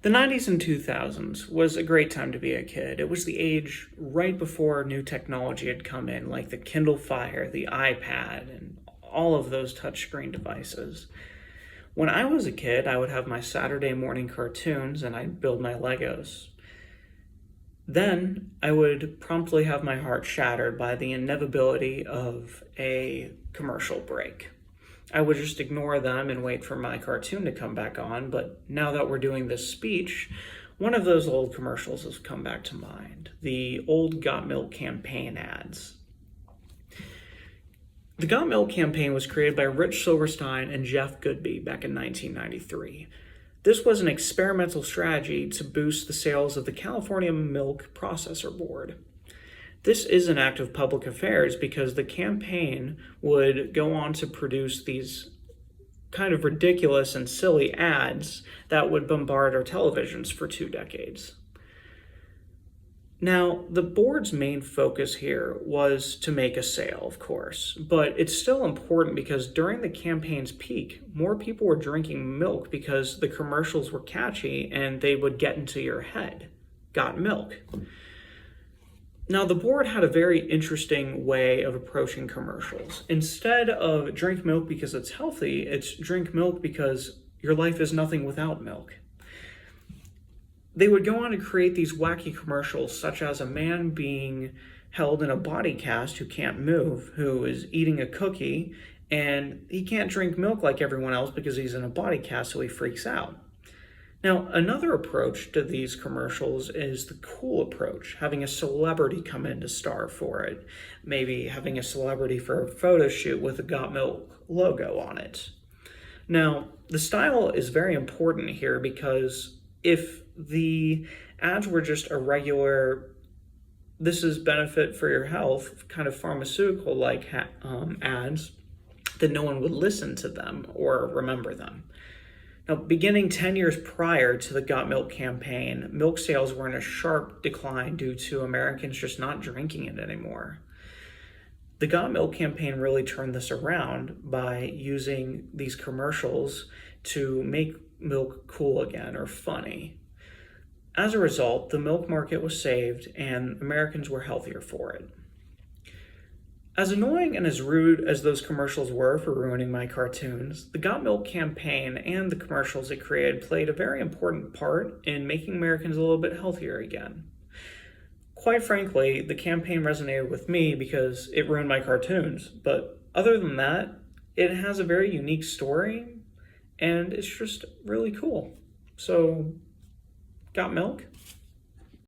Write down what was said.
The 90s and 2000s was a great time to be a kid. It was the age right before new technology had come in, like the Kindle Fire, the iPad, and all of those touchscreen devices. When I was a kid, I would have my Saturday morning cartoons and I'd build my Legos. Then I would promptly have my heart shattered by the inevitability of a commercial break. I would just ignore them and wait for my cartoon to come back on, but now that we're doing this speech, one of those old commercials has come back to mind. The old Got Milk campaign ads. The Got Milk campaign was created by Rich Silverstein and Jeff Goodby back in 1993. This was an experimental strategy to boost the sales of the California Milk Processor Board. This is an act of public affairs because the campaign would go on to produce these kind of ridiculous and silly ads that would bombard our televisions for 2 decades. Now, the board's main focus here was to make a sale, of course, but it's still important because during the campaign's peak, more people were drinking milk because the commercials were catchy and they would get into your head. Got milk. Now, the board had a very interesting way of approaching commercials. Instead of drink milk because it's healthy, it's drink milk because your life is nothing without milk. They would go on to create these wacky commercials, such as a man being held in a body cast who can't move, who is eating a cookie, and he can't drink milk like everyone else because he's in a body cast, so he freaks out. Now, another approach to these commercials is the cool approach, having a celebrity come in to star for it, maybe having a celebrity for a photo shoot with a Got Milk logo on it. Now, the style is very important here because if the ads were just a regular, this is benefit for your health, kind of pharmaceutical-like ads, then no one would listen to them or remember them. Now, beginning 10 years prior to the Got Milk campaign, milk sales were in a sharp decline due to Americans just not drinking it anymore. The Got Milk campaign really turned this around by using these commercials to make milk cool again or funny. As a result, the milk market was saved and Americans were healthier for it. As annoying and as rude as those commercials were for ruining my cartoons, the Got Milk campaign and the commercials it created played a very important part in making Americans a little bit healthier again. Quite frankly, the campaign resonated with me because it ruined my cartoons, but other than that, it has a very unique story and it's just really cool. So, got milk?